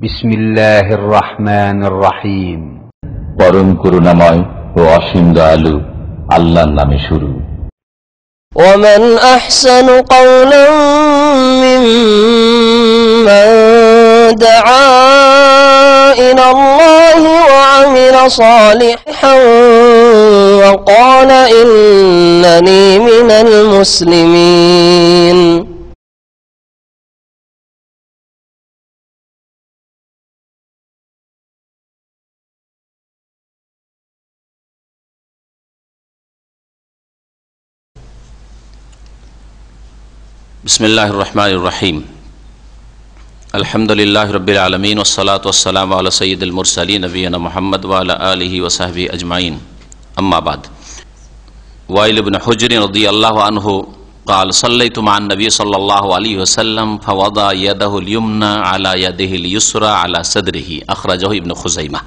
বিসমিল্লাহির রহমানির রহিম। পরম করুণাময় ও অসীম দয়ালু আল্লাহর নামে শুরু। ومن أحسن قولا ممن دعا إلى الله وعمل صالحا وقال إنني من المسلمين। বিসমিল্লাহির রহমানির রহিম। আলহামদুলিল্লাহি রাব্বিল আলামিন ওয়াসসালাতু ওয়াসসালামু আলা সাইয়্যিদিল মুরসালিন নবিয়িনা মুহাম্মদ ওয়া আলা আলিহি ওয়া সাহবিহি আজমাইন। আম্মা বাদ। ওয়াইল ইবনে হুজর রাদিয়াল্লাহু আনহু قال صليت مع النبي صلى الله عليه وسلم فوضع يده اليمنى على يده اليسرى على صدره أخرجه ابن خزيمة।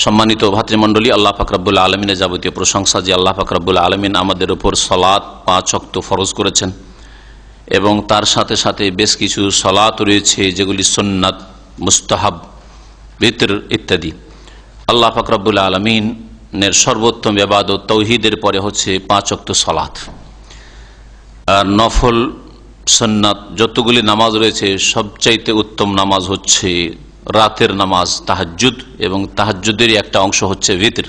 সম্মানিত ভাতৃমণ্ডলী, আল্লাহ পাক রব্বুল আলমিনের যাবতীয় প্রশংসা যে আল্লাহ পাক রব্বুল আলমিন আমাদের উপর সালাত 5 ওয়াক্ত ফরজ করেছেন এবং তার সাথে সাথে বেশ কিছু সালাত রয়েছে যেগুলি সুন্নাত, মুস্তাহাব, বিতর ইত্যাদি। আল্লাহ পাক রব্বুল আলমিনের সর্বোত্তম ইবাদত তাওহীদের পরে হচ্ছে 5 ওয়াক্ত সালাত। আর নফল সুন্নাত যতগুলি নামাজ রয়েছে সবচাইতে উত্তম নামাজ হচ্ছে রাতের নামাজ তাহাজ্জুদ, এবং তাহাজ্জুদের একটা অংশ হচ্ছে ভিতর।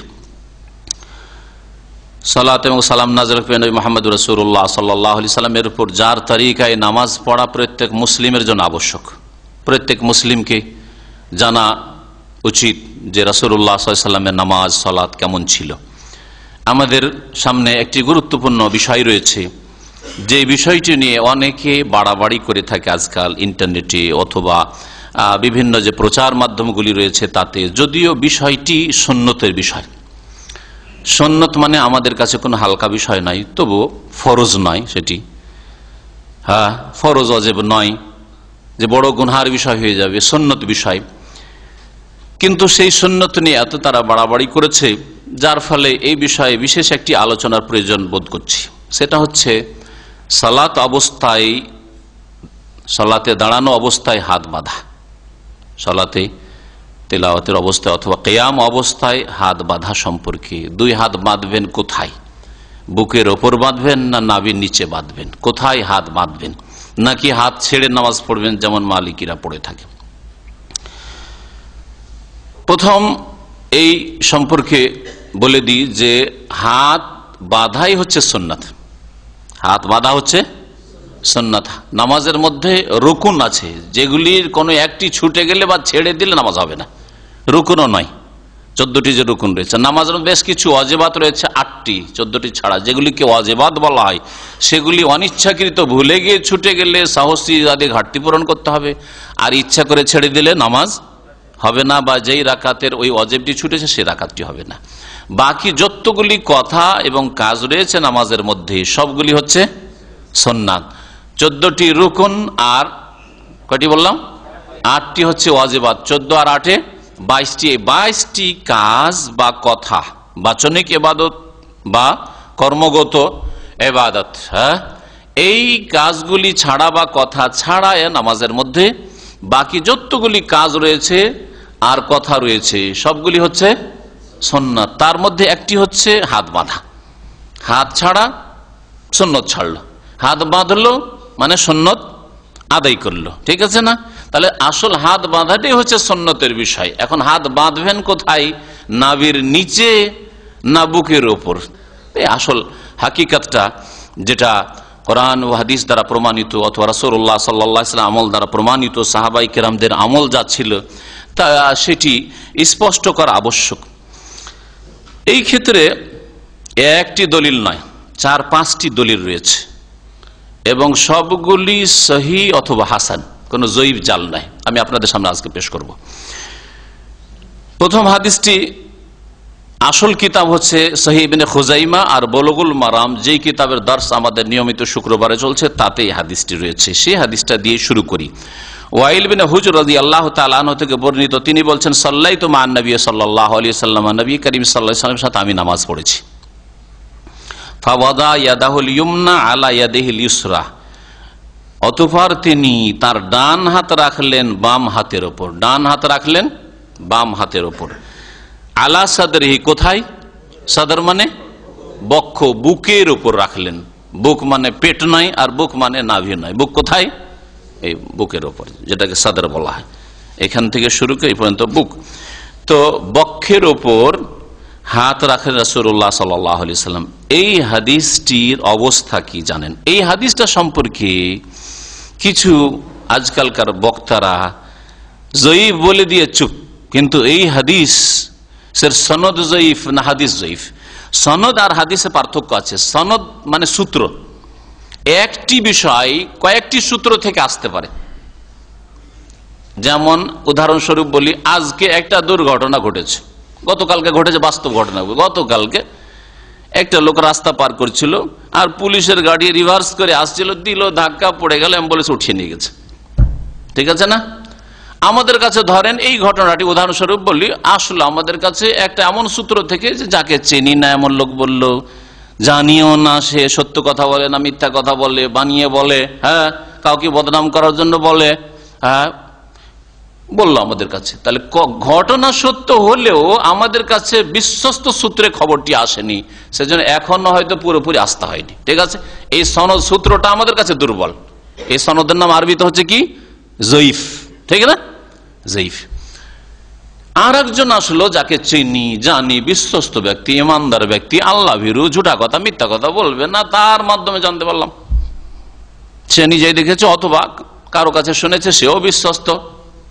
সালাত এবং সালাম নাযিল করেন নবী মুহাম্মদ রাসূলুল্লাহ সাল্লাল্লাহু আলাইহি সাল্লামের উপর, যার তরিকায় নামাজ পড়া প্রত্যেক মুসলিমের জন্য আবশ্যক। প্রত্যেক মুসলিমকে জানা উচিত যে রাসূলুল্লাহ সাল্লাল্লাহু আলাইহি সাল্লামের নামাজ সালাত কেমন ছিল। আমাদের সামনে একটি গুরুত্বপূর্ণ বিষয় রয়েছে, যে বিষয়টি নিয়ে অনেকে বাড়াবাড়ি করে থাকে আজকাল ইন্টারনেটে অথবা বিভিন্ন যে প্রচার মাধ্যমগুলি রয়েছে তাতে, যদিও বিষয়টি সুন্নতের বিষয়। সুন্নত মানে আমাদের কাছে কোনো হালকা বিষয় নাই, তবু ফরজ নয় সেটি, ফরজ ওয়াজিব নয় যে বড় গুনহার বিষয় হয়ে যাবে, সুন্নত বিষয়। কিন্তু সেই সুন্নত নিয়ে এত তারা বাড়াবাড়ি করেছে, যার ফলে এই বিষয়ে বিশেষ একটি আলোচনার প্রয়োজন বোধ করছি। সেটা হচ্ছে সালাত অবস্থায়, সালাতে দাঁড়ানো অবস্থায় হাত বাঁধা, সালাতে তেলাওয়াতের অবস্থায় অথবা কিয়াম অবস্থায় হাত বাঁধা সম্পর্কে। 2 হাত বাঁধবেন কোথায়? বুকের ওপর বাঁধবেন না নাভির নিচে বাঁধবেন? কোথায় হাত বাঁধবেন? নাকি হাত ছেড়ে নামাজ পড়বেন যেমন মালিকিরা পড়ে থাকে? প্রথম এই সম্পর্কে বলে দিই যে হাত বাঁধাই হচ্ছে সুন্নাত। হাত বাঁধা হচ্ছে সুন্নাত। নামাজের মধ্যে রুকুন আছে, যেগুলির কোনো একটি ছুটে গেলে বা ছেড়ে দিলে নামাজ হবে না। রুকুনও নয়, 14টি যে রুকুন রয়েছে। নামাজের বেশ কিছু ওয়াজিবাত রয়েছে 8টি, 14টি ছাড়া, যেগুলিকে ওয়াজিবাত বলা হয়। সেগুলি অনিচ্ছাকৃত ভুলে গিয়ে ছুটে গেলে সাহসী তাদের ঘাটতি পূরণ করতে হবে, আর ইচ্ছা করে ছেড়ে দিলে নামাজ হবে না, বা যেই রাকাতের ওই ওয়াজিবটি ছুটেছে সেই রাকাতটি হবে না। বাকি যতগুলি কথা এবং কাজ রয়েছে নামাজের মধ্যে সবগুলি হচ্ছে সুন্নাত। 14টি রুকুন আর কয়টি বললাম? 8টি হচ্ছে ওয়াজিবাত। 14 আর 8 22টি। 22টি কাজ বা কথা, বাচনিক ইবাদত বা কর্মগত ইবাদত, এই কাজগুলি ছাড়া বা কথা ছাড়া নামাজের মধ্যে বাকি যতগুলি কাজ রয়েছে আর কথা রয়েছে সবগুলি হচ্ছে সুন্নাত। তার মধ্যে একটি হচ্ছে হাত বাঁধা। হাত ছাড়া সুন্নত ছাড়লো, হাত বাঁধলো মানে সুন্নত আদায় করলো, ঠিক আছে না? তাহলে আসল হাত বাঁধাটাই হচ্ছে সুন্নতের বিষয়। এখন হাত বাঁধবেন কোথায়? নাভির নিচে না বুকের ওপর? এই আসল হাকিকতটা, যেটা কোরআন ও হাদিস দ্বারা প্রমাণিত অথবা রাসূলুল্লাহ সাল্লাল্লাহু আলাইহি ওয়াসাল্লাম আমল দ্বারা প্রমাণিত, সাহাবায়ে কেরামদের আমল যা ছিল তা সেটি স্পষ্ট করা আবশ্যক। এই ক্ষেত্রে একটি দলিল নয়, 4-5টি দলিল রয়েছে এবং সবগুলি সহিহ অথবা হাসান, কোন জয়ীফ জাল নাই। আমি আপনাদের সামনে আজকে পেশ করব। প্রথম হাদিসটি, আসল কিতাব হচ্ছে সহিহ ইবনে খুজাইমা আর বুলুগুল মারাম, যেই কিতাবের দর্স আমাদের নিয়মিত শুক্রবারে চলছে, তাতে এই হাদিসটি রয়েছে। সেই হাদিসটা দিয়ে শুরু করি। ওয়াইল ইবনে হুজর রাদিয়াল্লাহু তাআলা আনহু থেকে বর্ণিত, তিনি বলছেন, সাল্লাইতু মা'আন নবী সাল্লাল্লাহু আলাইহি ওয়াসাল্লাম, নবী করিম সাল্লাল্লাহু আলাইহি ওয়াসাল্লামের সাথে আমি নামাজ পড়েছি। ফাওয়াদা ইয়াদাহুল ইয়ুমনা আলা ইয়াদিহিল ইউসরা, অতঃপর তিনি তার ডান হাত রাখলেন বাম হাতের ওপর, ডান হাত রাখলেন বাম হাতের ওপর। আলা সাদরিহি, কোথায়? সাদর মানে বক্ষ, বুকের উপর রাখলেন। বুক মানে পেট নয়, আর বুক মানে নাভি নয়। বুক কোথায়? এই বুকের ওপর, যেটাকে সাদর বলা হয়। এখান থেকে শুরু করে এই পর্যন্ত বুক। তো বক্ষের ওপর হাত রাখেন রাসূলুল্লাহ সাল্লাল্লাহু আলাইহি সাল্লাম। এই হাদিসটির অবস্থা কি জানেন? এই হাদিসটা সম্পর্কে কিছু আজকালকার বক্তারা জয়ীফ বলে দিয়ে চুপ, কিন্তু এই হাদিস সনদ জয়ীফ না হাদিস জয়ীফ? সনদ আর হাদিসে পার্থক্য আছে। সনদ মানে সূত্র, একটি বিষয় কয়েকটি সূত্র থেকে আসতে পারে। যেমন উদাহরণস্বরূপ বলি, আজকে একটা দুর্ঘটনা ঘটেছে, গতকালকে ঘটেছে, বাস্তব ঘটনা। গতকালকে একটা লোক রাস্তা পার করছিল, আর পুলিশের গাড়ি রিভার্স করে আসছিল, দিল ধাক্কা, পড়ে গেল, অ্যাম্বুলেন্স উঠিয়ে নিয়ে গেছে। ঠিক আছে না? আমাদের কাছে ধরেন এই ঘটনাটি উদাহরণস্বরূপ বলি, আসলে আমাদের কাছে একটা এমন সূত্র থেকে যে যাকে চিনি না এমন লোক বলল, জানিও না সে সত্য কথা বলে না মিথ্যা কথা বলে, বানিয়ে বলে, হ্যাঁ, কাউকে বদনাম করার জন্য বলে, হ্যাঁ, বললো আমাদের কাছে। তাহলে ঘটনা সত্য হলেও আমাদের কাছে বিশ্বস্ত সূত্রে খবরটি আসেনি, সেজন্য এখনো হয়তো পুরোপুরি আস্থা হয়নি। ঠিক আছে, এই সনদ সূত্রটা আমাদের কাছে দুর্বল। এই সনদের নাম আরবিতে হচ্ছে কি? জয়ীফ। ঠিক না? জয়ীফ। আর একজন আসলো যাকে চিনি, জানি, বিশ্বস্ত ব্যক্তি, ইমানদার ব্যক্তি, আল্লাহ ভীরু, ঝুটা কথা মিথ্যা কথা বলবে না, তার মাধ্যমে জানতে পারলাম। সে নিজেই দেখেছে অথবা কারো কাছে শুনেছে, সেও বিশ্বস্ত।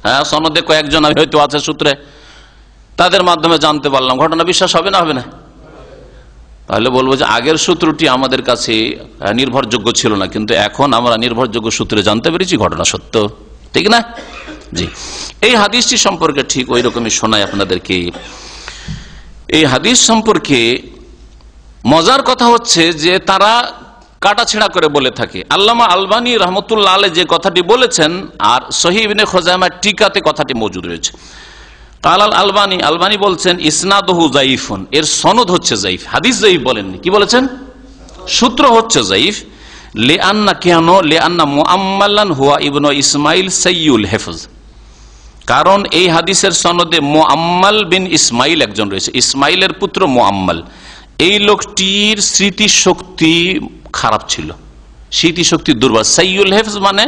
হ্যাঁ, সনদে কয়েকজন হয়তো আছে সূত্রে, তাদের মাধ্যমে জানতে পারলাম। ঘটনা বিশ্বাস হবে না? হবে না? তাহলে বলবো যে আগের সূত্রটি আমাদের কাছে নির্ভরযোগ্য ছিল না, কিন্তু এখন আমরা নির্ভরযোগ্য সূত্রে জানতে পেরেছি ঘটনা সত্য। ঠিক না? জি। এই হাদিসটি সম্পর্কে ঠিক ওই রকমই শোনাই আপনাদেরকে। এই হাদিস সম্পর্কে মজার কথা হচ্ছে যে তারা কাটাছেঁড়া করে বলে থাকে। আল্লামা আলবানী রহমতুল্লাহ আলাইহি যে কথাটি বলেছেন, আর সহিহ ইবনে খুজাইমার টিকাতে কথাটি মজুদ রয়েছে। কালাল আলবানী, আলবানী বলছেন ইসনাদুহু যায়িফুন, এর সনদ হচ্ছে যায়িফ। হাদিস যায়িফ বলেননি, কি বলেছেন? সূত্র হচ্ছে যায়িফ। লিআন্না, কেন? লিআন্না মুআম্মালান হুয়া ইবনু ইসমাইল সাইয়ুল হিফজ, কারণ এই হাদিসের সনদে মুআম্মাল বিন ইসমাইল একজন রয়েছে। ইসমাইলের পুত্র মুআম্মাল, এই লোকটির স্মৃতিশক্তি খারাপ ছিল, স্মৃতিশক্তি দুর্বল। সাইয়ুল হিফজ মানে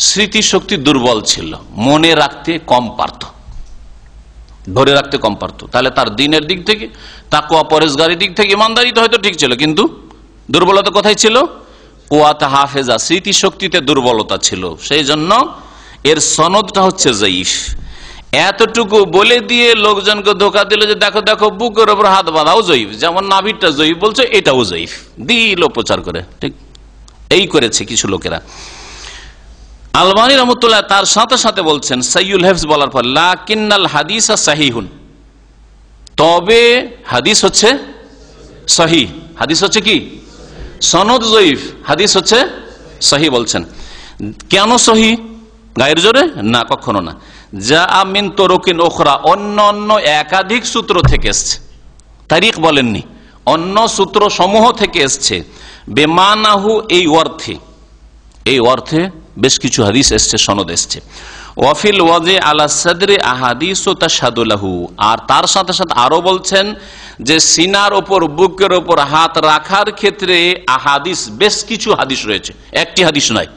স্মৃতিশক্তি দুর্বল ছিল, মনে রাখতে কম পারত, ধরে রাখতে কম পারত। তাহলে তার দিনের দিক থেকে, তাকওয়া পরেজগারির দিক থেকে, ইমানদারি তো হয়তো ঠিক ছিল, কিন্তু দুর্বলতা কোথায় ছিল? কুওয়াতে হাফেজা, স্মৃতিশক্তিতে দুর্বলতা ছিল। সেই জন্য এর সনদটা হচ্ছে যায়িফ। এতটুকু বলে দিয়ে লোকজনকে ধোকা দিল যে দেখো দেখো বুকের ওপর হাত বাঁধাও যায়িফ, যেমন নাভিটা যায়িফ বলছে, এটাও যায়িফ, দিল প্রচার করে। ঠিক এই করেছে কিছু লোকেরা। আলবানী রহমতুল্লাহ তার সাথে সাথে বলছেন সাইয়ুল হিফজ বলার পর, লাকিন্নাল হাদিসা সাহিহুন, তবে হাদিস হচ্ছে সহিহ। হাদিস হচ্ছে কি? সনদ যায়িফ, হাদিস হচ্ছে সহিহ বলছেন। কেন সহিহ? গায়ের জোরে না, কখনো না। যা মিন তুরুকিন উখরা, অন্য অন্য একাধিক সূত্র থেকে এসছে। তারিখ বলেননি, অন্য সূত্র সমূহ থেকে এসছে। বেমানাহু, এই অর্থে, এই অর্থে বেশ কিছু হাদিস এসছে, সনদ এসছে। ওয়াফিল ওয়াজে আলা সাদরি আহাদিস ও তাশহাদু লাহু, আর তার সাথে সাথে আরো বলছেন যে সিনার ওপর, বুকের ওপর হাত রাখার ক্ষেত্রে আহাদিস, বেশ কিছু হাদিস রয়েছে, একটি হাদিস নয়,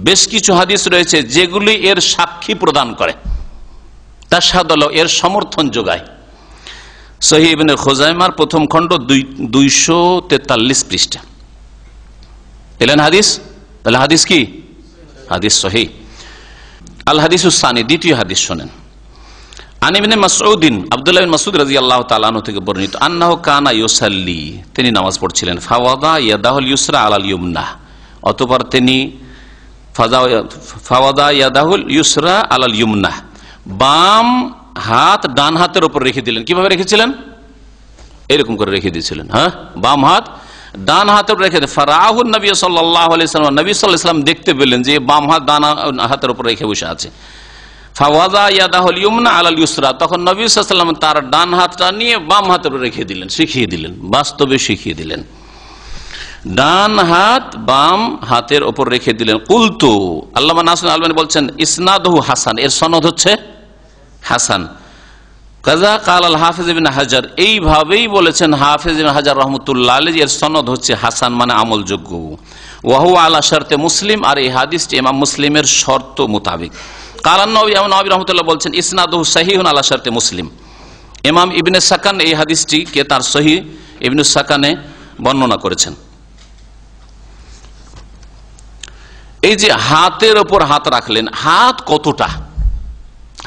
বেশ কিছু হাদিস রয়েছে যেগুলি এর সাক্ষী প্রদান করে, তাশহাদু লাহু, এর সমর্থন যোগায়। সহিহ ইবনে খুজাইমার প্রথম খণ্ড 243 পৃষ্ঠা পেলেন হাদিস। তাহলে হাদিস কি? হাদিস সহিহ। আল হাদিসুস সানি, দ্বিতীয় হাদিস শোনেন। আন ইবনে মাসউদিন, আব্দুল্লাহ বিন মাসউদ রাদিয়াল্লাহু তাআলা আনহু থেকে বর্ণিত, আন্নাহু কানা ইউসাল্লি, তিনি নামাজ পড়ছিলেন। ফাওয়াদা ইয়াদাহুল ইউসরা আলাল ইউমনা, অতঃপর তিনি ফাওয়াদা ইয়াদাহুল ইউসরা আলাল ইউমনা, বাম হাত ডান হাতের উপর রেখে দিলেন। কিভাবে রেখেছিলেন? এরকম করে রেখে দিয়েছিলেন। হ্যাঁ, বাম হাত ডান হাতের রেখে দেন। ফারাহুন নবী সাল্লাল্লাহু আলাইহি ওয়াসাল্লাম, নবী সাল্লাল্লাহু আলাইহি ওয়াসাল্লাম দেখতে পেলেন যে বাম হাত ডান হাতের উপর রেখে বসে আছে। ফাওয়াদা ইয়াদাহুল ইউমনা আলাল ইউসরা, তখন নবী সাল্লাল্লাহু আলাইহি ওয়াসাল্লাম তার ডান হাতটা নিয়ে বাম হাতের উপর রেখে দিলেন, শিখিয়ে দিলেন, বাস্তবে শিখিয়ে দিলেন। ডান হাত বাম হাতের ওপর রেখে দিলেন। কুলতু, আল্লামা নাসিরুদ্দিন আলবানী বলছেন ইসনাদহু হাসান, এর সনদ হচ্ছে হাসান। কাজা কাল আল হাফিজ ইবনে হাজার, এইভাবেই বলেছেন হাফিজ ইবনে হাজার রহমতুল্লাহ আলাইহি, এর সনদ হচ্ছে হাসান মানে আমলযোগ্য। ওয়াহু আলা শর্তে মুসলিম, আর এই হাদিসটি ইমাম মুসলিমের শর্ত মোতাবেক। কালান নবী নবী রহমতুল্লাহ বলছেন ইসনাদহু সহিহুন আলা শর্তে মুসলিম। ইমাম ইবনে সাকান এই হাদিসটিকে তার সহিহ ইবনে সাকানে বর্ণনা করেছেন। এই যে হাতের ওপর হাত রাখলেন, হাত কতটা,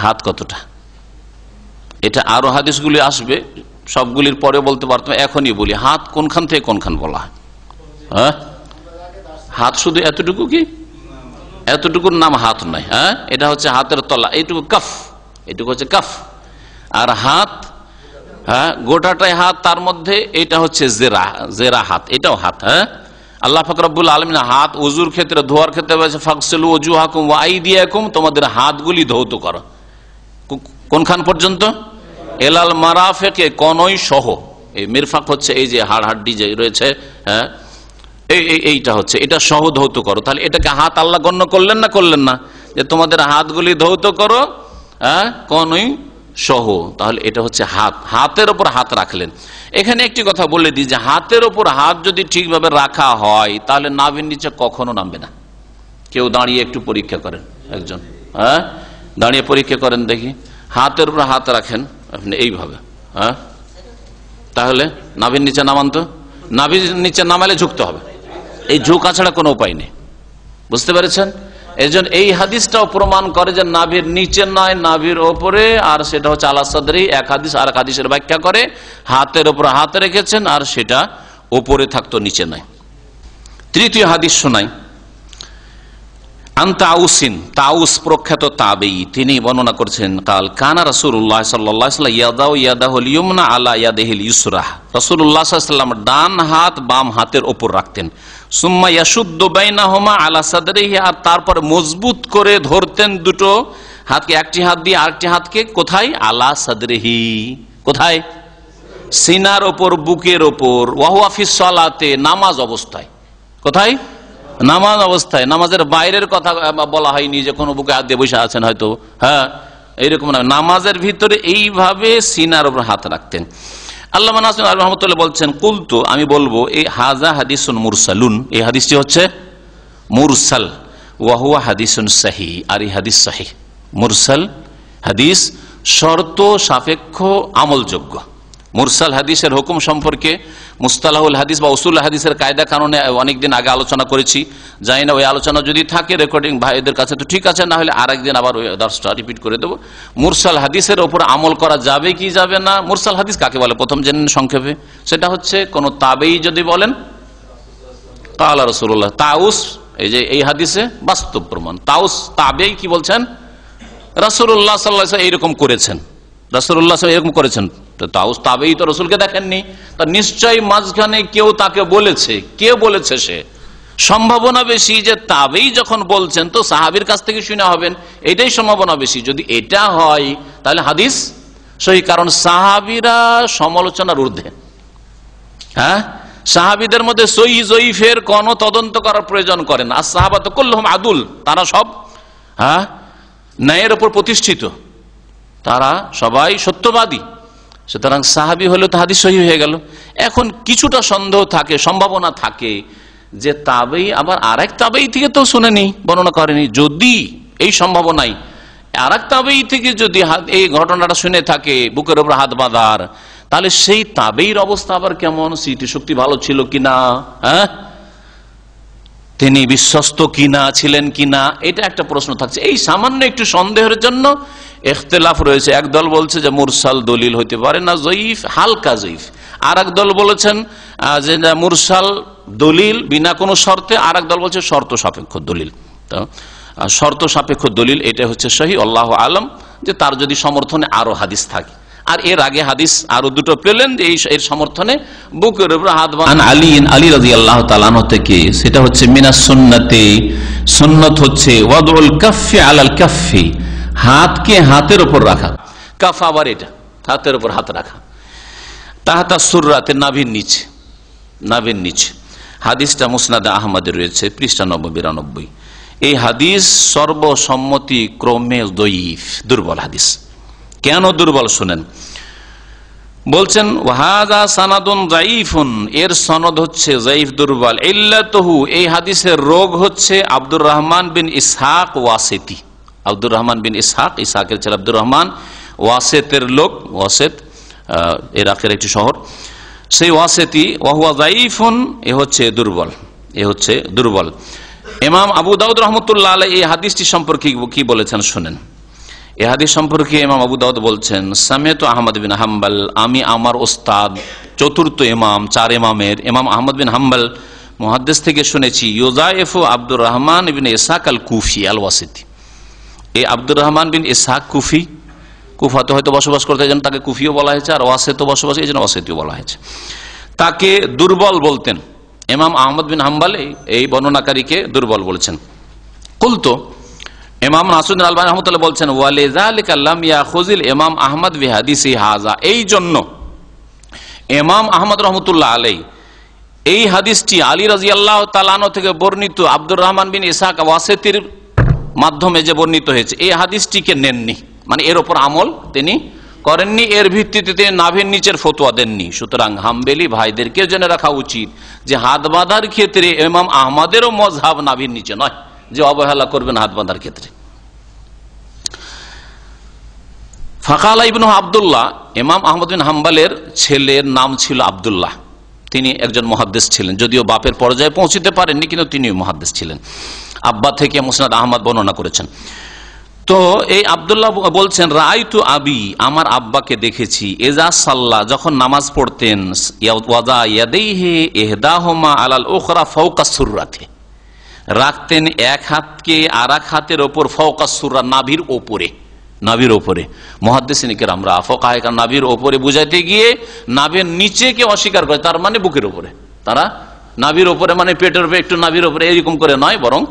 হাত কতটা, এটা আরো হাদিসগুলি আসবে, সবগুলির পরে বলতে পারতাম, এখনই বলি হাত কোনখান থেকে কোনখান বলা হয়। হ্যাঁ, হাত শুধু এতটুকু, কি এতটুকুর নাম হাত নয়। হ্যাঁ, এটা হচ্ছে হাতের তলা, এইটুকু কাফ, এইটুকু হচ্ছে কাফ। আর হাত, হ্যাঁ গোটাটাই হাত, তার মধ্যে এটা হচ্ছে জেরা, জেরা হাত, এটাও হাত। হ্যাঁ, আল্লাহ পাক রব্বুল আলামিন হাত ওযুর ক্ষেত্রে, ধোয়ার ক্ষেত্রে বলেছে ফাগসিলু ওযুহাকুম ওয়া আইদিয়াকুম, তোমাদের হাতগুলি ধৌত করো। কোনখান পর্যন্ত? এলাল মারাফিকে, কনই সহ। এই মিরফাক হচ্ছে এই যে হাড় হাড্ডি যে রয়েছে, হ্যাঁ এইটা হচ্ছে, এটা সহ ধৌত করো। তাহলে এটাকে হাত আল্লাহ গণ্য করলেন না করলেন না, যে তোমাদের হাতগুলি ধৌত করো, হ্যাঁ কনই সহ। তাহলে এটা হচ্ছে হাত, হাতের ওপর হাত রাখলেন। এখানে একটি কথা বলে দিই যে হাতের ওপর হাত যদি ঠিকভাবে রাখা হয় তাহলে নাভির নিচে কখনো নামবে না। কেউ দাঁড়িয়ে একটু পরীক্ষা করেন, একজন, হ্যাঁ দাঁড়িয়ে পরীক্ষা করেন দেখি, হাতের উপর হাত রাখেন আপনি এইভাবে, হ্যাঁ তাহলে নাভির নিচে নামান তো, নাভির নিচে নামালে ঝুঁকতে হবে, এই ঝুঁকা ছাড়া কোনো উপায় নেই। বুঝতে পেরেছেন? এজন্য এই হাদিসটাও প্রমাণ করে যে নাভির নিচে নয়, নাভির ওপরে। আর সেটা হচ্ছে আলা সাদরি, এক হাদিস আর এক হাদিসের ব্যাখ্যা করে হাতের ওপর হাত রেখেছেন, আর সেটা ওপরে থাকতো, নিচে নয়। তৃতীয় হাদিস শোনাই। আন তাউসিন, তাউস প্রখ্যাত তাবেঈ, তিনি বর্ণনা করছেন কাল কানা রাসূলুল্লাহ সাল্লাল্লাহু আলাইহি ওয়াসাল্লাম ইয়াদাউ ইয়াদাহুল ইয়ুমনা আলা ইয়াদিহিল ইউসরা, রাসূলুল্লাহ সাল্লাল্লাহু আলাইহি ওয়াসাল্লাম ডান হাত বাম হাতের ওপর রাখতেন। সুম্মা ইয়াশুদ্দু বাইনাহুমা আলা সাদরিহি, আর তারপর মজবুত করে ধরতেন দুটো হাতকে, একটি হাত দিয়ে আরেকটি হাতকে কোথায়? আলা সাদরিহি, কোথায়? সিনার ওপর, বুকের ওপর। ওয়া হুয়া ফিস সালাতে, নামাজ অবস্থায়। কোথায়? নামাজ অবস্থায়। নামাজের বাইরের কথা বলা হয়নি যে কোনো বুকে হাত দিয়ে বসে আছেন হয়তো, হ্যাঁ এইরকম না, নামাজের ভিতরে এইভাবে সিনার উপর হাত রাখতেন। আল্লামা নাসিরুদ্দিন রহমতুল্লাহ বলছেন কুলতু, আমি বলবো এই হাজা হাদিসুন মুরসালুন, এই হাদিসটি হচ্ছে মুরসাল। ওয়া হুয়া হাদিসুন সহিহ, আর এই হাদিস সহিহ। মুরসাল হাদিস শর্ত সাপেক্ষ আমলযোগ্য। মুরসাল হাদিসের হুকুম সম্পর্কে মুস্তালাহুল হাদিস বা উসুল হাদিসের কায়দা কানুনে অনেকদিন আগে আলোচনা করেছি, জানি না ওই আলোচনা যদি থাকে রেকর্ডিং ভাইদের কাছে তো ঠিক আছে, না হলে আরেকদিন আবার ওই দর্শটা রিপিট করে দেবো। মুরসাল হাদিসের ওপর আমল করা যাবে কি যাবে না? মুরসাল হাদিস কাকে বলে প্রথম জেনে সংক্ষেপে, সেটা হচ্ছে কোন তাবেঈ যদি বলেন কালা রাসূলুল্লাহ, তাউস, এই যে এই হাদিসে বাস্তব প্রমাণ, তাউস তাবেঈ কি বলছেন? রাসূলুল্লাহ সাল্লাল্লাহু আলাইহি ওয়াসাল্লাম এরকম করেছেন, রাসূলুল্লাহ এরকম করেছেন। তাউস তাবেঈ তো রসুলকে দেখেননি, তা নিশ্চয়ই মাঝখানে কেউ তাকে বলেছে। কে বলেছে? সে সম্ভাবনা বেশি যে তাবেঈ যখন বলছেন তো সাহাবীর কাছ থেকে শুনে হবেন, এটাই সম্ভাবনা বেশি। যদি এটা হয় তাহলে হাদিস সহিহ, কারণ সাহাবীরা সমালোচনার ঊর্ধ্বে। হ্যাঁ, সাহাবীদের মধ্যে সহিহ জয়ীফের কোন তদন্ত করার প্রয়োজন করেন না। আর সাহাবাত কুল্লুহুম আদুল, তারা সব হ্যাঁ ন্যায়ের উপর প্রতিষ্ঠিত, তারা সবাই সত্যবাদী। সুতরাং সাহাবী হলে তো হাদিস সহিহ হয়ে গেল। এখন কিছুটা সন্দেহ থাকে, সম্ভাবনা থাকে যে তাবেঈ আবার আরেক তাবেঈ থেকে তো শুনেনি, বর্ণনা করেনি। যদি এই সম্ভাবনাই আরেক তাবেঈ থেকে যদি এই ঘটনাটা শুনে থাকে বুকের উপর হাত বাঁধার, তাহলে সেই তাবেঈর অবস্থা আবার কেমন, স্মৃতিশক্তি ভালো ছিল কিনা, হ্যাঁ তিনি বিশ্বস্ত কিনা, ছিলেন কিনা, এটা একটা প্রশ্ন থাকছে। এই সামান্য একটু সন্দেহের জন্য ইখতিলাফ রয়েছে। একদল বলছে যে মুরসাল দলিল হইতে পারে না, জয়ীফ, হালকা জয়ীফ। আর এক দল বলেছেন যে মুরসাল দলিল বিনা কোনো শর্তে, আর এক দল বলছে শর্ত সাপেক্ষ দলিল। তো শর্ত সাপেক্ষ দলিল এটা হচ্ছে সহিহ, আল্লাহু আলম, যে তার যদি সমর্থনে আরো হাদিস থাকে। আর এর আগে হাদিস আরো দুটো পেলেন যে এর সমর্থনে বুকের উপর হাত বাঁধা। আলী রাদিয়াল্লাহু তাআলা আনহু থেকে, সেটা হচ্ছে মিনাস সুন্নতি, সুন্নাত হচ্ছে ওয়াদউল কাফফি আলাল কাফফি, হাতকে হাতের উপর রাখা। কাফ আবার এটা হাতের উপর হাত রাখা, তাহাতা সুররাতে, নাভির নিচে, নাভির নিচে। হাদিসটা মুসনাদে আহমদে রয়েছে, পৃষ্ঠা 92-92। এই হাদিস সর্বসম্মতি ক্রমে দঈফ, দুর্বল হাদিস। কেন দুর্বল শুনেন, বলছেন ওয়াহাযা সানাদুন যায়ীফুন, এর সনদ হচ্ছে যায়ীফ, দুর্বল। ইল্লাতুহু, এই হাদিসের রোগ হচ্ছে আব্দুর রহমান বিন ইসহাক ওয়াসিতি। আব্দুর রহমান বিন ইসহাক, ইসহাকের ছেলে আব্দুর রহমান, ওয়াসেতের লোক, ওয়াসেত ইরাকের একটি শহর, সেই ওয়াসিতি। ওয়াহুয়া যায়ীফুন, এ হচ্ছে দুর্বল, এ হচ্ছে দুর্বল। ইমাম আবু দাউদ রহমতুল্লাহ আলাইহি এই হাদিসটি সম্পর্কে কি বলেছেন শুনেন। এই হাদিস সম্পর্কে ইমাম আবু দাউদ বলছেন, সামিআতু আহমদ বিন হাম্বল, আমি আমার ওস্তাদ চতুর্থ ইমাম, 4 ইমামের ইমাম আহমদ বিন হাম্বল মুহাদ্দিস থেকে শুনেছি, ইউযাইফু আব্দুর রহমান ইবনে ইসহাক আল কুফি আল ওয়াসিতি। এই আব্দুর রহমান বিন ইসহাক কুফি, কুফাতে হয়তো বসবাস করতে, এই জন্য তাকে কুফিও বলা হয়েছে, আর ওয়াসিতে বসবাস, এই জন্য ওয়াসিতিও বলা হয়েছে। তাকে দুর্বল বলতেন ইমাম আহমদ বিন হাম্বল, এই বর্ণনাকারীকে দুর্বল বলেছেন। কুলতু, ইমাম নাসিরুদ্দিন আলবানী রাহমাতুল্লাহ বলছেন, ওয়ালিযালিকা লাম ইয়াখুযিল ইমাম আহমদ বিহাদিসি হাযা, এই জন্য ইমাম আহমদ রাহমাতুল্লাহ আলাইহি এই হাদিসটি আলী রাদিয়াল্লাহু তাআলা আনহু থেকে বর্ণিত আব্দুর রহমান বিন ইসহাক ওয়াসিতির মাধ্যমে যে বর্ণিত হয়েছে, এই হাদিসটিকে নেননি, মানে এর উপর আমল তিনি করেননি, এর ভিত্তিতে তিনি নাভির নিচের ফতোয়া দেননি। সুতরাং হাম্বেলি ভাইদেরকে জেনে রাখা উচিত যে হাত বাঁধার ক্ষেত্রে ইমাম আহমদেরও মযহাব নাভির নিচে নয়, যে অবহেলা করবেন হাত বাঁধার ক্ষেত্রে। ফাকালা ইবনু আব্দুল্লাহ, ইমাম আহমদ বিন হাম্বলের ছেলের নাম ছিল আব্দুল্লাহ, তিনি একজন মুহাদ্দিস ছিলেন, যদিও বাপের পর্যায়ে পৌঁছতে পারেননি, কিন্তু তিনি মুহাদ্দিস ছিলেন। আব্বা থেকে মুসনাদ আহমদ বর্ণনা করেছেন। তো এই আব্দুল্লাহ বলছেন, রাআইতু আবি, আমার আব্বাকে দেখেছি, এজা সাল্লাহ, যখন নামাজ পড়তেন, ওয়াদা ইয়াদাইহি ইহদাহুমা আলাল উখরা ফাওকা সুররাতি, রাখতেন এক হাতকে আর এক হাতের ওপর, ফাওকা সুররা, নাভির ওপরে, নাভির ওপরে। মুহাদ্দিসিন কিরামরা ফুকাহায়ে কেরাম নাভির ওপরে বুঝাইতে গিয়ে নাভির নিচেকে অস্বীকার করে, তার মানে বুকের ওপরে, তারা নাভির ওপরে মানে পেটের উপরে, একটু নাভির ওপরে এরকম করে নয়, বরং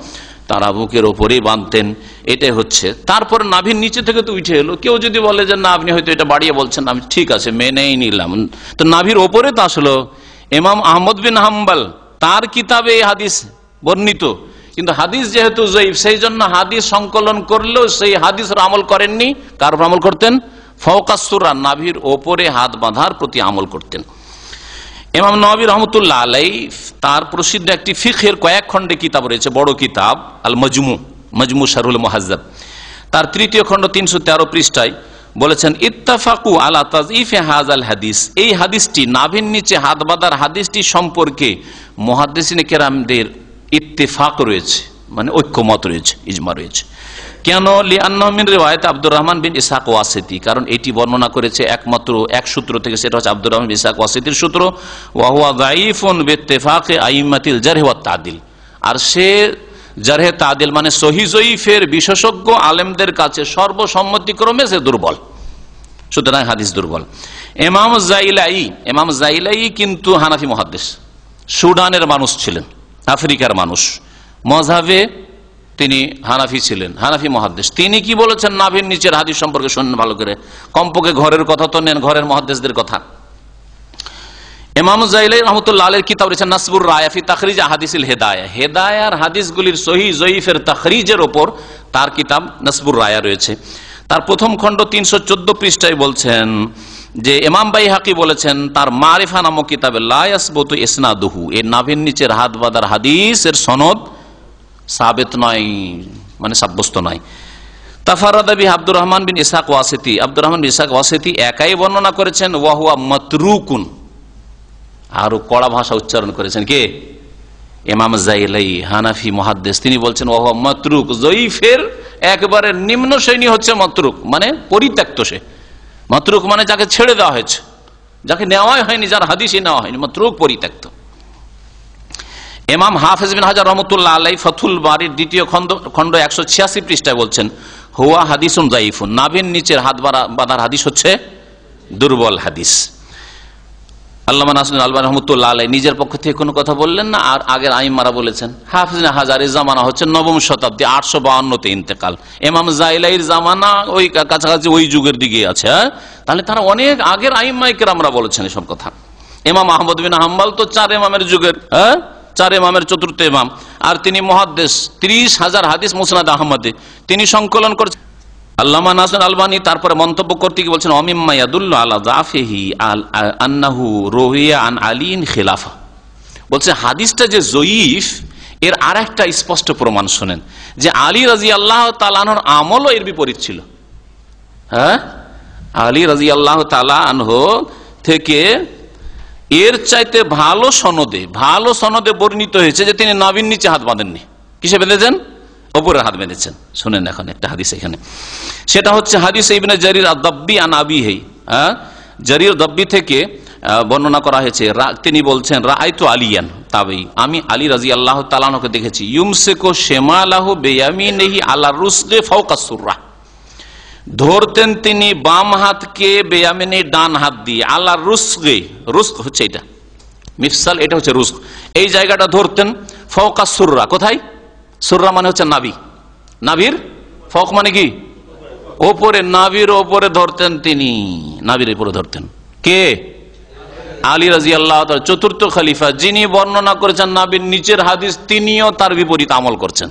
তারা বুকের ওপরেই বাঁধতেন। এটাই হচ্ছে। তারপরে নাভির নিচে থেকে তো উঠে এলো। কেউ যদি বলে যে না আপনি হয়তো এটা বাড়িয়ে বলছেন, আমি ঠিক আছে মেনেই নিলাম, তো নাভির ওপরে তো আসলো ইমাম আহমদ বিন হাম্বল তার কিতাবে এই হাদিস বর্ণিত, কিন্তু হাদিস যেহেতু যায়ীফ, সেই জন্য হাদিস সংকলন করলেও সেই হাদিসের আমল করেননি। কার আমল করতেন? ফাওকা সুররা, নাভির ওপরে হাত বাঁধার প্রতি আমল করতেন। ইমাম নওয়াবী রহমতুল্লাহ আলাইহি তার প্রসিদ্ধ একটি ফিকহের কয়েক খণ্ডে কিতাব রয়েছে, বড় কিতাব আল মাজমু, মাজমু শারহুল মুহাজ্জাব, তার 3য় খণ্ড 313 পৃষ্ঠায় বলেছেন, ইত্তাফাকু আলা তাযঈফি হাযাল হাদিস, এই হাদিসটি নাভির নিচে হাত বাঁধার হাদিসটি সম্পর্কে মুহাদ্দিসিনে কেরামদের ইত্তেফাক রয়েছে, মানে ঐক্যমত রয়েছে, ইজমা রয়েছে। কেন? লিআন্নাহু মিন রিওয়ায়াত আব্দুর রহমান বিন ইসহাক ওয়াসিতি, কারণ এটি বর্ণনা করেছে একমাত্র এক সূত্র থেকে, সেটা হচ্ছে আব্দুর রহমান বিন ইসহাক ওয়াসিতির সূত্র। ওয়া হুয়া যায়ীফুন বিইত্তিফাকি আইম্মাতিল জারহ ওয়াত তা'দিল, আর সে জারহ তা'দিল মানে সহিহ যঈফের বিশেষজ্ঞ আলেমদের কাছে সর্বসম্মতিক্রমে সে দুর্বল, সুতরাং হাদিস দুর্বল। ইমাম জাইলাই কিন্তু হানাফি মুহাদ্দিস, সুদানের মানুষ ছিলেন, আফ্রিকার মানুষ, মযহাবে তিনি হানাফি ছিলেন, হানাফি মুহাদ্দিস। তিনি কি বলেছেন নাভির নিচের হাদিস সম্পর্কে শুনুন ভালো করে, কমপক্ষে ঘরের কথা তো নেন, ঘরের মুহাদ্দিসদের কথা। ইমাম জাইলাই রাহমাতুল্লাহ আলাইহির কিতাব রয়েছে নাসবুর রায়া ফি তাখরিজ আহাদিসিল হিদায়াহ, হিদায়ার হাদিসগুলির সহিহ যঈফের তাখরিজের উপর তার কিতাব নাসবুর রায়া রয়েছে। তার প্রথম খণ্ড 314 পৃষ্ঠায় বলছেন যে ইমাম বাইহাকি বলেছেন তার মারিফা নামক কিতাবে, লা ইয়াসবুতু ইসনাদুহু, এই নাভির নিচের হাত বাঁধার হাদিসের সনদ সাবিত নয়, মানে সাব্যস্ত নয়। তাফাররাদা বিহি আব্দুর রহমান বিন ইসহাক ওয়াসিতি, আব্দুর রহমান বিন ইসহাক ওয়াসিতি একাই বর্ণনা করেছেন, ওয়া হুয়া মাতরুকুন, আরো কড়া ভাষা উচ্চারণ করেছেন কে? ইমাম জাইলাই, হানাফি মুহাদ্দিস, তিনি বলছেন ওয়া হুয়া মাতরুক, যঈফের একবারে নিম্ন শ্রেণী হচ্ছে মাতরুক, মানে পরিত্যক্ত। সে মাতরুক মানে যাকে ছেড়ে দেওয়া হয়েছে, যাকে নেওয়াই হয়নি, যার হাদিসই নেওয়া হয়নি, মাতরুক, পরিত্যক্ত। ইমাম হাফেজ বিন হাজার রহমতুল্লাহ আলাইহি ফাথুল বারির 2য় খণ্ড 186 পৃষ্ঠায় বলছেন, হুয়া হাদিসুন যায়ীফুন, নাভির নিচের হাত বাঁধার হাদিস হচ্ছে দুর্বল হাদিস। আল্লামা নাসিরুদ্দিন আলবানী রহমতুল্লাহ আলাইহি নিজের পক্ষ থেকে কোনো কথা বললেন না, আর আগের আইম্মারা বলেছেন। হাফেজ বিন হাজারের জামানা হচ্ছে 9ম শতাব্দী, 852-তে ইন্তেকাল। ইমাম জাইলাইর জামানা ওই কাছাকাছি ওই যুগের দিকে আছে, তাহলে তারা অনেক আগের আইম্মায়ে কেরামরা বলেছেন এসব কথা। ইমাম আহমদ বিন হাম্বল তো 4 ইমামের যুগের, 4 ইমামের চতুর্থ ইমাম, আর তিনি মুহাদ্দিস, 30,000 হাদিস মুসনাদ আহমদে তিনি সংকলন করেছেন। আল্লামা নাসির আলবানী তারপরে মন্তব্য করতে গিয়ে বলছেন, অমিম্মা ইয়াদুল্লু আলা যাফিহি আন্নাহু রুহিয়া আন আলীন খিলাফা। বলছে হাদিসটা যে জয়ীফ এর আরেকটা স্পষ্ট প্রমাণ শুনেন, যে আলী রাদিয়াল্লাহু তাআলা আনহুর আমলও এর বিপরীত ছিল। হ্যাঁ, আলী রাদিয়াল্লাহু তাআলা আনহু থেকে এর চাইতে ভালো সনদে বর্ণিত হয়েছে যে তিনি নাভির নিচে হাত বাঁধেননি। কিসে বেঁধেছেন? ওপরে হাত বেঁধেছেন। শুনেন এখন একটা হাদিস এখানে, সেটা হচ্ছে হাদিস ইবনে জারির আদ-দাব্বি আন আবিহি। জারির দাব্বি থেকে বর্ণনা করা হয়েছে, তিনি বলছেন রাআইতু আলিয়ান তাবেঈ, আমি আলী রাদিয়াল্লাহু তাআলা আনহুকে দেখেছি, ইউমসিকু শিমালাহু বিয়ামিনিহি আলা রুসলি ফাওকা সুররা, ধরতেন তিনি বাম হাতকে বেয়ামিনি ডান হাত দিয়ে, আলা রুসগে, রুস্ক হচ্ছে এটা মিফসাল, এটা হচ্ছে রুস্ক, এই জায়গাটা ধরতেন, ফাওকা সুররা, কোথায়? সুররা মানে হচ্ছে নাভি, নাভির ফাওক মানে কি? ওপরে, নাভির ওপরে ধরতেন তিনি, নাভির উপরে ধরতেন। কে? আলী রাদিয়াল্লাহু তাআলা, চতুর্থ খলিফা, যিনি বর্ণনা করেছেন নাভির নিচের হাদিস, তিনিও তার বিপরীত আমল করছেন।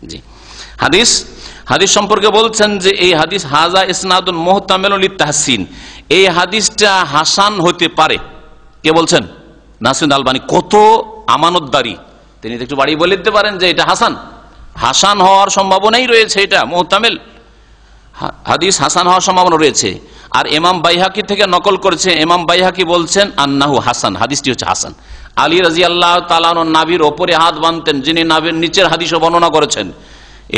জি, হাদিস সম্পর্কে বলছেন যে এই হাদিস হাজা ইসনাদুন মুহতামিলুন লিতাহসিন, এই হাদিসটা হাসান হতে পারে। কে বলছেন? নাসির আলবানী। কত আমানতদারি, তিনি একটু বাড়ি বলে দিতে পারেন যে এটা হাসান হওয়ার সম্ভাবনাই রয়েছে, এটা মুহতামিল হাদিস, হাসান হওয়ার সম্ভাবনা রয়েছে। আর ইমাম বাইহাকি থেকে নকল করেছে, ইমাম বাইহাকি বলছেন আন্নাহু হাসান, হাদিসটি হচ্ছে হাসান। আলী রাদিয়াল্লাহু তাআলা আনহু নাভির ওপরে হাত বাঁধতেন, যিনি নাভির নিচের হাদিসও বর্ণনা করেছেন,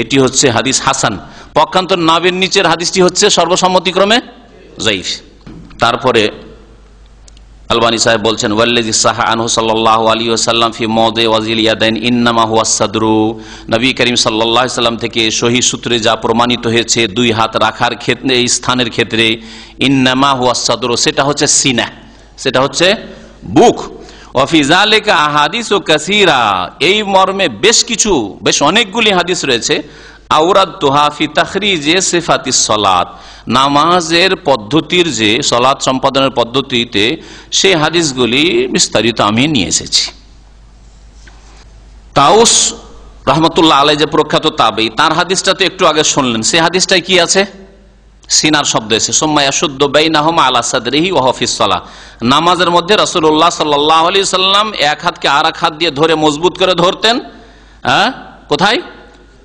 এটি হচ্ছে হাদিস হাসান। পক্ষান্তর নাভির নিচের হাদিসটি হচ্ছে সর্বসম্মতিক্রমে যায়ীফ। তারপরে আলবানী সাহেব বলছেন, ওয়াল্লাযী সাহা আনহু সাল্লাল্লাহু আলাইহি ওয়াসাল্লাম ফি মাওদি ওয়াজিল ইয়াদাইন ইন্নামা হুয়া সাদরু, নবী করিম সাল্লাল্লাহু আলাইহি ওয়াসাল্লাম থেকে সহিহ সূত্রে যা প্রমাণিত হয়েছে দুই হাত রাখার ক্ষেত্রে, এই স্থানের ক্ষেত্রে, ইন্নামা হুয়া সাদরু, সেটা হচ্ছে সিনা, সেটা হচ্ছে বুক। ওয়া ফি যালিকা আহাদিসু কাসীরা, এই মর্মে বেশ অনেকগুলি হাদিস রয়েছে। আওরাদতুহা ফি তাখরিজে সিফাতিস সালাত, নামাজের পদ্ধতির, যে সালাত সম্পাদনের পদ্ধতিতে, সেই হাদিসগুলি বিস্তারিত আমি নিয়ে এসেছি। তাউস রহমতুল্লাহ আলাইহি যে প্রখ্যাত তাবেঈ, তার হাদিসটা তো একটু আগে শুনলেন, সেই হাদিসটাই কি আছে? সিনার শব্দ এসে, সুম্মা ইয়াশুদ্দু বাইনাহুমা আলা সাদরিহি ওয়া হুয়া ফিস সালাহ, নামাজের মধ্যে রাসূলুল্লাহ সাল্লাল্লাহু আলাইহি সাল্লাম এক হাতকে আর এক হাত দিয়ে ধরে মজবুত করে ধরতেন। কোথায়?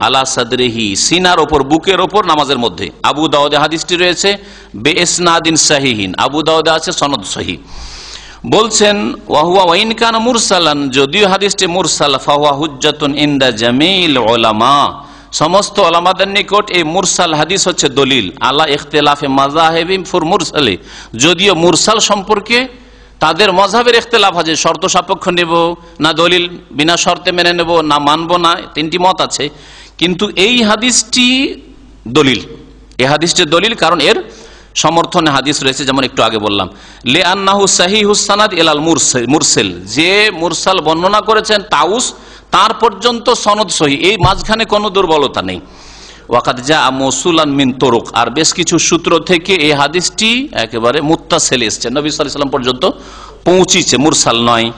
আলা সাদরিহি, সিনার ওপর, বুকের ওপর, নামাজের মধ্যে। আবু দাউদে হাদিসটি রয়েছে বিইসনাদিন সাহিহিন, আবু দাউদে আছে সনদ সহিহ। বলছেন ওয়া হুয়া ওয়া ইন কানা মুরসালান, যদিও হাদিসটি মুরসাল, ফাহুয়া হুজ্জাতুন ইনদা জামিল উলামা, সমস্ত ওলামাদের নিকট এই মুরসাল হাদিস হচ্ছে দলিল, আলা ইখতিলাফে মাযাহিবিম ফির মুরসালি, যদিও মুরসাল সম্পর্কে তাদের মযহাবের ইখতিলাফ আছে, শর্ত সাপেক্ষ নেব না দলিল বিনা শর্তে মেনে নেব না মানব না, তিনটি মত আছে। কিন্তু এই হাদিসটি দলিল, এই হাদিসটি দলিল, কারণ এর সমর্থনে হাদিস রয়েছে, যেমন একটু আগে বললাম, লিআন্নাহু সাহিহুস সানাদ ইলাল মুরসাল, যে মুরসাল বর্ণনা করেছেন তাউস, তার পর্যন্ত সনদ সহিহ, এই মাঝখানে কোনো দুর্বলতা নেই। ওয়াকাদ জাআ মাওসুলান মিন তুরুক, আর বেশ কিছু সূত্র থেকে এই হাদিসটি একেবারে মুত্তাসিল এসেছে, নবী সাল্লাল্লাহু আলাইহি ওয়াসাল্লাম পর্যন্ত পৌঁছেছে, মুরসাল নয়।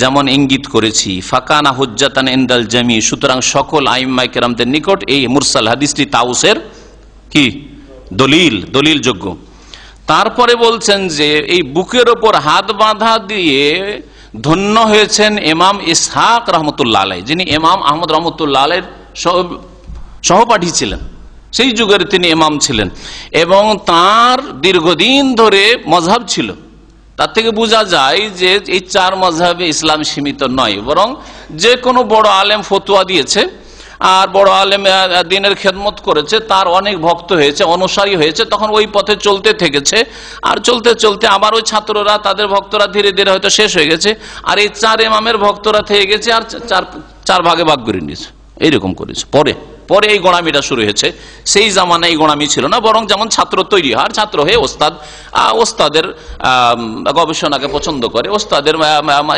যেমন ইঙ্গিত করেছি, ফাকানা হুজ্জাতান ইনদাল জামি, সুতরাং সকল আইম্মায়ে কেরামদের নিকট এই মুরসাল হাদিসটি তাউসের কি দলিল যোগ্য। তারপরে বলছেন যে এই বুকের ওপর হাত বাঁধা দিয়ে ধন্য হয়েছেন ইমাম ইসহাক রহমতুল্লাহ আলাইহি, যিনি ইমাম আহমদ রহমতুল্লাহ আলাইহির সহপাঠী ছিলেন, সেই যুগের তিনি ইমাম ছিলেন, এবং তার দীর্ঘদিন ধরে মযহাব ছিল। তার থেকে বোঝা যায় যে এই চার মযহাবে ইসলাম সীমিত নয়, বরং যে কোনো বড় আলেম ফতোয়া দিয়েছে আর বড় আলেম দ্বীনের খেদমত করেছে, তার অনেক ভক্ত হয়েছে, অনুসারী হয়েছে, তখন ওই পথে চলতে থেকেছে, আর চলতে চলতে আবার ওই ছাত্ররা, তাদের ভক্তরা ধীরে ধীরে হয়তো শেষ হয়ে গেছে, আর এই চার ইমামের ভক্তরা থেকে গেছে, আর চার ভাগে ভাগ করে নিয়েছে, এইরকম করেছে। পরে এই গোড়ামিটা শুরু হয়েছে, সেই জামানায় এই গোড়ামি ছিল না, বরং যেমন ছাত্র তৈরি হয়, ছাত্র হয়ে ওস্তাদের গবেষণাকে পছন্দ করে, ওস্তাদের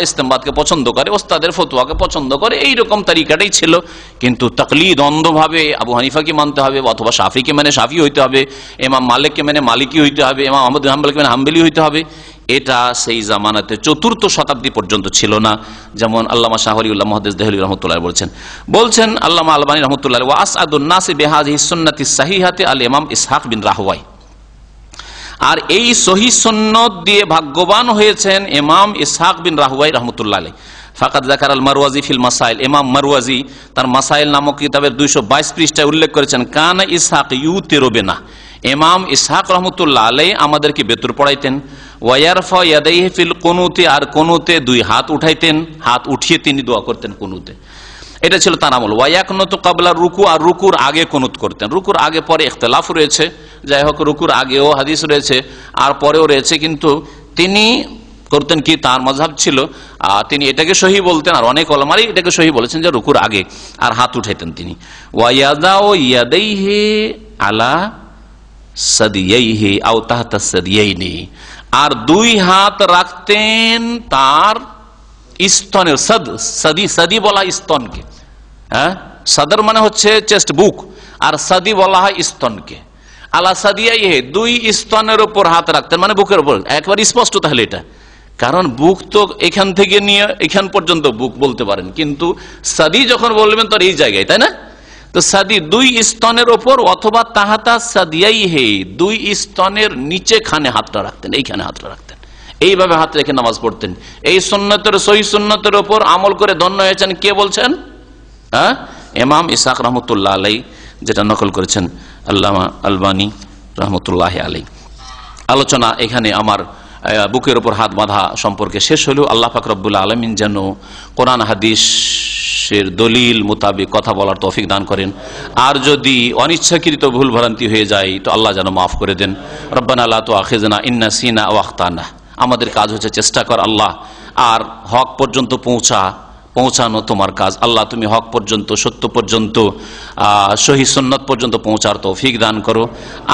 ইস্তেমবাদকে পছন্দ করে, ওস্তাদের ফতোয়াকে পছন্দ করে, এইরকম তালিকাটাই ছিল। কিন্তু তাকলিদ, অন্ধভাবে আবু হানিফাকে মানতে হবে, অথবা শাফিকে মানে শাফি হইতে হবে, ইমাম মালিককে মানে মালিকি হইতে হবে, ইমাম আহমদ বিন হাম্বলকে মানে হাম্বলি হইতে হবে, এটা সেই জামানাতে চতুর্থ শতাব্দী পর্যন্ত ছিল না, যেমন আল্লামা শাহ ওয়ালিউল্লাহ মুহাদ্দিস দেহলভী রহমাতুল্লাহ বলছেন আল্লামা আলবানী রহমাতুল্লাহ ওয়া আসআদুন নাসি বিহাযিহিস সুন্নাতিস সাহিহাতি আল ইমাম ইসহাক বিন রাহওয়াই। আর এই সহিহ সুন্নাত দিয়ে ভাগ্যবান হয়েছেন ইমাম ইসহাক বিন রাহওয়াই রহমাতুল্লাহ আলাইহি। ফাকাদ যাকার আল মারওয়াজি ফিল মাসাইল, ইমাম মারওয়াজি তার মাসাইল নামক কিতাবের 222 পৃষ্ঠায় উল্লেখ করেছেন, কানা ইসহাক ইউতিরু বিনা, ইমাম ইসহাক রহমাতুল্লাহ আলাইহি আমাদেরকে বেতর পড়াইতেন। ওয়ায়ারফা ইয়াদাইহি ফিল কুনুতি, আর কুনুতে দুই হাত উঠাইতেন, হাত উঠিয়ে তিনি দোয়া করতেন কুনুতে। এটা ছিল তার আমল। ওয়ায়াকনুতু ক্বাবলা রুকু, আর রুকুর আগে কুনুত করতেন। রুকুর আগে পরে ইখতিলাফ রয়েছে, যাই হোক রুকুর আগেও হাদিস রয়েছে আর পরেও রয়েছে, কিন্তু তিনি করতেন কি, তার মাযহাব ছিল তিনি এটাকে সহি বলতেন, আর অনেক উলামাই এটাকে সহি বলেছেন যে রুকুর আগে আর হাত উঠাইতেন তিনি। ওয়ায়াদাউ ইয়াদাইহি আলা সাদিয়াইহি আও তাহতা সাদিয়াইনি, আর দুই হাত রাখতেন তার স্তনের, সাদি বলা হয় স্তনকে, হ্যাঁ সাদর মানে হচ্ছে চেস্ট বুক, আর সাদি বলা হয় স্তনকে। আলা সাদিয়াইহি, দুই স্তনের উপর হাত রাখতেন, মানে বুকের উপর। একবার স্পষ্ট তাহলে এটা, কারণ বুক তো এখান থেকে নিয়ে এখান পর্যন্ত বুক বলতে পারেন, কিন্তু সাদি যখন বলবেন তো এই জায়গায়, তাই না? তো সাদি দুই স্তনের ওপর, অথবা তাহাতা সাদিয়াইহি, দুই স্তনের নিচে খানে হাতটা রাখতেন, এইখানে হাতটা রাখতেন, এইভাবে হাত রেখে নামাজ পড়তেন। এই সুন্নতের, সহিহ সুন্নতের ওপর আমল করে ধন্য হয়েছেন কে বলছেন? হ্যাঁ, ইমাম ইসহাক রহমতুল্লাহ আলাইহি, যেটা নকল করেছেন আল্লামা আলবানী রহমতুল্লাহ আলাইহি। আলোচনা এখানে আমার বুকের উপর হাত বাঁধা সম্পর্কে শেষ হলেও আল্লাহ পাক রব্বুল আলামিন যেন কোরআন হাদিসের দলিল মোতাবেক কথা বলার তৌফিক দান করেন। আর যদি অনিচ্ছাকৃত ভুল ভ্রান্তি হয়ে যায় তো আল্লাহ যেন মাফ করে দেন। রব্বানা লা তুআখিযনা ইন নাসিনা আও আখতানা। আমাদের কাজ হচ্ছে চেষ্টা কর আল্লাহ, আর হক পর্যন্ত পৌঁছানো তোমার কাজ। আল্লাহ তুমি হক পর্যন্ত, সত্য পর্যন্ত, সহিহ সুন্নাত পর্যন্ত পৌঁছার তৌফিক দান করো।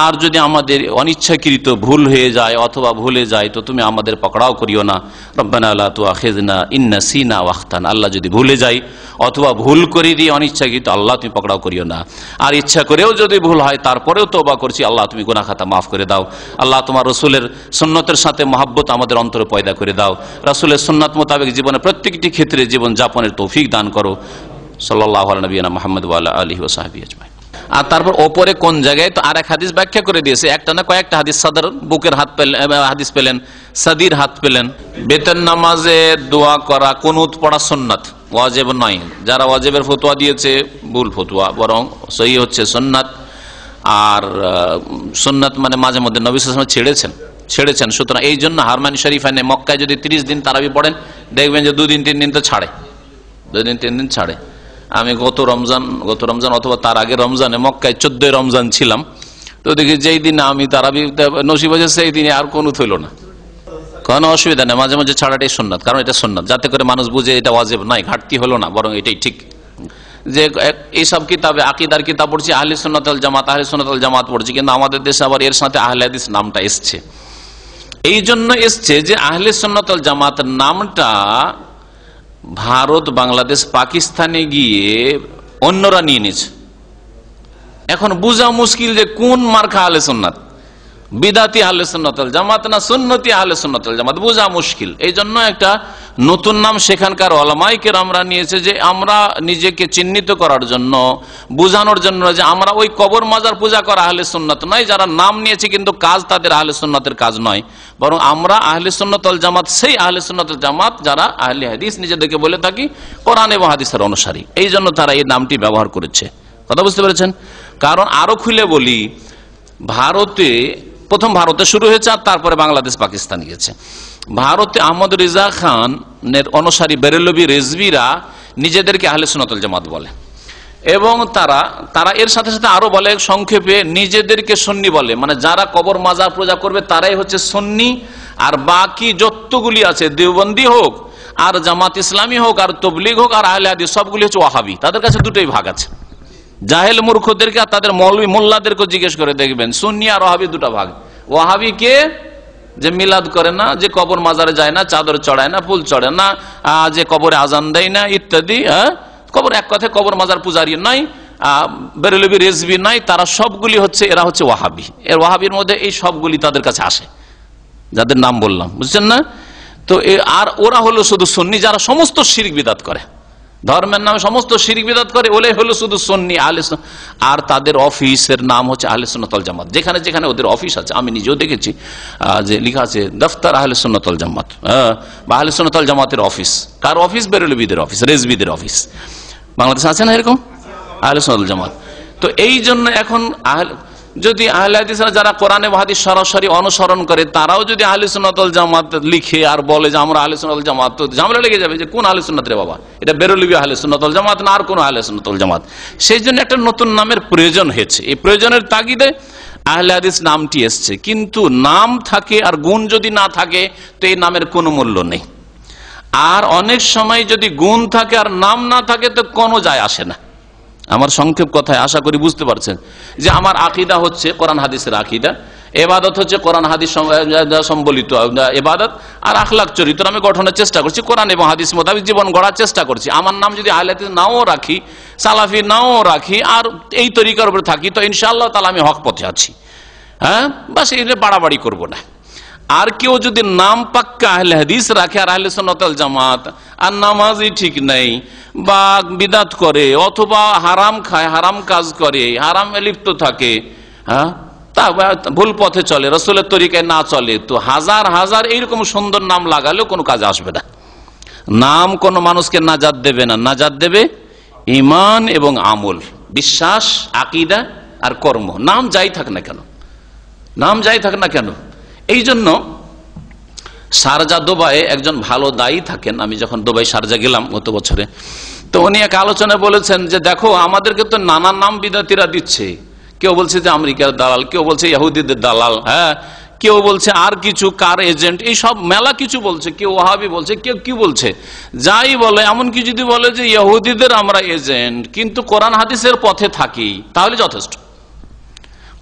আর যদি আমাদের অনিচ্ছাকৃত ভুল হয়ে যায় অথবা ভুলে যায় তো তুমি আমাদের পকড়াও করিও না। রব্বানা লা তুআখিযনা ইন নাসিনা ওয়া আখতানা। আল্লাহ যদি ভুলে যাই অথবা ভুল করে দিয়ে অনিচ্ছাকৃত, আল্লাহ তুমি পকড়াও করিও না। আর ইচ্ছা করেও যদি ভুল হয় তারপরেও তওবা করছি, আল্লাহ তুমি গুনাহ খাতা মাফ করে দাও। আল্লাহ তোমার রাসূলের সুন্নতের সাথে মহব্বত আমাদের অন্তরে পয়দা করে দাও। রাসূলের সুন্নাত মোতাবেক জীবনের প্রত্যেকটি ক্ষেত্রে জীবন যাপনের তৌফিক দান করো। সাল্লাল্লাহু আলা নবিয়িনা মুহাম্মদ ওয়া আলা আলিহি ওয়া সাহবিহি আজমাইন। আর তারপর ওপরে কোন জায়গায় তো আর এক হাদিস ব্যাখ্যা করে দিয়েছে, একটা না কয়েকটা হাদিস। সাদর বুকের হাত পেলেন, হাদিস পেলেন, সাদির হাত পেলেন। বেতন নামাজে দোয়া করা, কুনুত পড়া সুন্নাত, ওয়াজিব নয়। যারা ওয়াজিবের ফতোয়া দিয়েছে ভুল ফতোয়া, বরং সহি হচ্ছে সুন্নাত। আর সুন্নাত মানে মাঝে মধ্যে নবী সাল্লাল্লাহু আলাইহি ওয়াসাল্লাম ছেড়েছেন। সুতরাং এই জন্য হারমানি শরীফানে মক্কায় যদি 30 দিন তারাবি পড়েন, দেখবেন যে 2 দিন 3 দিন তো ছাড়ে, 2 দিন 3 দিন ছাড়ে। আমি গত রমজান অথবা তার আগে রমজানে মক্কায় 14 রমজান ছিলাম, তো দেখি যেই দিন আমি তারাবি নসিব হয়েছে সেই দিনে আর কোনো হইল না, কোনো অসুবিধা নেই। মাঝে মাঝে ছাড়াটাই সুন্নাত, কারণ এটা সুন্নাত, যাতে করে মানুষ বুঝে এটা ওয়াজিব নয়, ঘাটতি হলো না, বরং এটাই ঠিক। যে এইসব কিতাবে আকিদার কিতাব পড়ছি, আহলে সুন্নাত ওয়াল জামাত, আহলে সুন্নাত ওয়াল জামাত পড়ছি, কিন্তু আমাদের দেশে আবার এর সাথে আহলে হাদিস নামটা এসছে। এই জন্য এসছে যে আহলে সুন্নাত ওয়াল জামাত নামটা ভারত, বাংলাদেশ, পাকিস্তানে গিয়ে অন্যরা নিয়ে নিয়েছে। এখন বোঝা মুশকিল যে কোন মার্কা আহলে সুন্নাত, বিদাতি আহলে সুন্নাত ওয়াল জামাত না সুন্নতি আহলে সুন্নাত ওয়াল জামাত, বোঝা মুশকিল। এই জন্য একটা নতুন নাম সেখানকার উলামায়ে কেরামরা নিয়েছে, যে আমরা নিজেকে চিহ্নিত করার জন্য, বোঝানোর জন্য যে আমরা ওই কবর মাজার পূজা করা আহলে সুন্নাত নয়, যারা নাম নিয়েছে কিন্তু কাজ তাদের আহলে সুন্নাতের কাজ নয়, বরং আমরা আহলে সুন্নাত ওয়াল জামাত, সেই আহলে সুন্নাত ওয়াল জামাত যারা আহলে হাদিস নিজেদেরকে বলে থাকি, কোরআন এবং হাদিসের অনুসারী। এই জন্য তারা এই নামটি ব্যবহার করেছে। কথা বুঝতে পেরেছেন? কারণ আরো খুলে বলি, প্রথম ভারতে শুরু হয়েছে, আর তারপরে বাংলাদেশ, পাকিস্তান গেছে। ভারতে আহমদ রেজা খানের অনুসারী বেরেলভী রেজভিরা নিজেদেরকে আহলে সুন্নাত ওয়াল জামাত বলে, এবং তারা এর সাথে সাথে আরো বলে সংক্ষেপে নিজেদেরকে সুন্নি বলে। মানে যারা কবর মাজার পূজা করবে তারাই হচ্ছে সুন্নি, আর বাকি যতগুলি আছে, দেওবন্দি হোক আর জামাত ইসলামী হোক আর তবলিগ হোক আর আহলে হাদিস, সবগুলি হচ্ছে ওয়াহাবি। তাদের কাছে দুটোই ভাগ আছে। জাহেল মূর্খদেরকে আর তাদের মৌলভী মোল্লাদেরকে জিজ্ঞেস করে দেখবেন, সুন্নি আর ওয়াহাবি দুটো ভাগ। ওয়াহাবি কে? যে মিলাদ করে না, যে কবর মাজারে যায় না, চাদর চড়ায় না, ফুল চড়ে না, যে কবরে আজান দেয় না ইত্যাদি, কবর, এক কথায় কবর মাজার পূজারী নয়, বেরেলভী রেজভি নয়, তারা সবগুলি হচ্ছে, এরা হচ্ছে ওয়াহাবি। এর ওয়াহাবির মধ্যে এই সবগুলি তাদের কাছে আসে। যাদের নাম বললাম, বুঝছেন না? তো আর ওরা হলো শুধু সুন্নি যারা সমস্ত শিরক বিদআত করে, ধর্মের নামে সমস্ত শিরক বিদআত করে, ওলে হলো শুধু সুন্নি আহলে সুন্নাত। আর তাদের অফিসের নাম হচ্ছে আহলে সুন্নাত ওয়াল জামাত। যেখানে যেখানে ওদের অফিস আছে, আমি নিজেও দেখেছি যে লেখা আছে দফতর আহলে সুন্নাত ওয়াল জামাত বা আহলে সুন্নাত ওয়াল জামাতের অফিস। কার অফিস? বেরেলবিদের অফিস, রেজবিদের অফিস। বাংলাদেশে আছে না এরকম আহলে সুন্নাত ওয়াল জামাত? তো এই জন্য এখন যদি আহলে হাদিসরা যারা কোরআন এবং হাদিস সরাসরি অনুসরণ করে, তারাও যদি আহলে সুন্নাত ওয়াল জামাত লিখে আর বলে যে আমরা আহলে সুন্নাত ওয়াল জামাত, তো ঝামেলা লেগে যাবে যে কোন আহলে সুন্নাত রে বাবা, এটা বেরলবি আহলে সুন্নাত ওয়াল জামাত না আর কোন আহলে সুন্নাত ওয়াল জামাত। সেই জন্য একটা নতুন নামের প্রয়োজন হয়েছে। এই প্রয়োজনের তাগিদে আহলে হাদিস নামটি এসছে। কিন্তু নাম থাকে আর গুণ যদি না থাকে তো এই নামের কোনো মূল্য নেই। আর অনেক সময় যদি গুণ থাকে আর নাম না থাকে তো কোনো যায় আসে না। আমার সংক্ষেপ কথায় আশা করি বুঝতে পারছেন যে আমার আকীদা হচ্ছে কোরআন হাদিসের আকীদা, ইবাদত হচ্ছে কোরআন হাদিস সম্বলিত ইবাদত, আর আখলাক চরিত্র আমি গঠনের চেষ্টা করছি, কোরআন এবং হাদিস মোতাবেক জীবন গড়ার চেষ্টা করছি। আমার নাম যদি আহলে হাদিস নাও রাখি, সালাফি নাও রাখি, আর এই তরিকার উপরে থাকি, তো ইনশাআল্লাহ তাআলা আমি হক পথে আছি। হ্যাঁ, বাস এই বাড়াবাড়ি করব না। আর কেউ যদি নাম পাক্কা আহলে হাদিস রাখে আর আহলে সুন্নাত ওয়াল জামাত, আর নামাজই ঠিক নেই বা বিদআত করে অথবা হারাম খায়, হারাম কাজ করে, হারামে লিপ্ত থাকে, হ্যাঁ, তা ভুল পথে চলে, রাসূলের তরিকায় না চলে, তো হাজার হাজার এইরকম সুন্দর নাম লাগালেও কোনো কাজে আসবে না। নাম কোনো মানুষকে নাজাত দেবে না। নাজাত দেবে ঈমান এবং আমল, বিশ্বাস, আকীদা আর কর্ম। নাম যাই থাক না কেন, নাম যাই থাক না কেন। এই জন্য শারজা দুবাইয়ে একজন ভালো দায়ী থাকেন। আমি যখন দুবাই শারজা গেলাম গত বছরে, তো উনি এক আলোচনায় বলেছেন যে দেখো আমাদেরকে তো নানা নাম বিদাতিরা দিচ্ছে। কেউ বলছে যে আমেরিকার দালাল, কেউ বলছে ইহুদিদের দালাল, হ্যাঁ, কেউ বলছে আর কিছু কার এজেন্ট, এই সব মেলা কিছু বলছে, কেউ ওয়াহাবি বলছে, কেউ কি বলছে, যাই বলে। এমনকি যদি বলে যে ইহুদিদের আমরা এজেন্ট কিন্তু কোরআন হাদিসের পথে থাকি, তাহলে যথেষ্ট।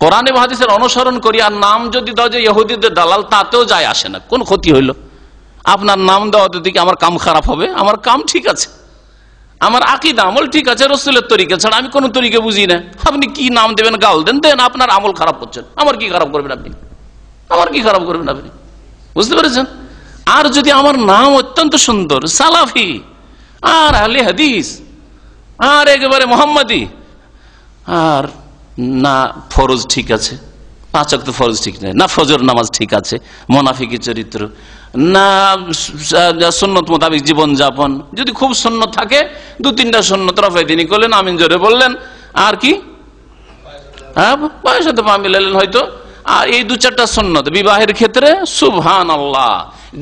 কোরআন এবং হাদিসের অনুসরণ করি, আর নাম যদি দাও যে ইহুদিদের দালাল, তাতেও যায় আসে না, কোন ক্ষতি হইল? আপনার নাম দেওয়াতে দিকে আমার কাম খারাপ হবে? আমার কাম ঠিক আছে, আমার আকীদা আমল ঠিক আছে, রাসূলের তরিকা ছাড়া আমি কোন তরিকা বুঝি না। আপনি কি নাম দেবেন, গাল দেন, দেন, আপনার আমল খারাপ করছেন, আমার কি খারাপ করবেন আপনি? আমার কি খারাপ করবেন আপনি? বুঝতে পেরেছেন? আর যদি আমার নাম অত্যন্ত সুন্দর, সালাফি আর আহলে হাদিস আর একেবারে মোহাম্মদী, আর না ফরজ ঠিক আছে, 5 ওয়াক্ত ফরজ ঠিক নেই, না ফজর নামাজ ঠিক আছে, মুনাফিকি চরিত্র, না সুন্নত মোতাবেক জীবন যাপন, যদি খুব সুন্নত থাকে 2-3টা সুন্নত রফায়ে দিনী করলেন, আমিন জোরে বললেন, আর কি হ্যাঁ বয়স সাথে পা মিলালেন হয়তো, আর এই 2-4টা সুন্নত বিবাহের ক্ষেত্রে সুবহানাল্লাহ,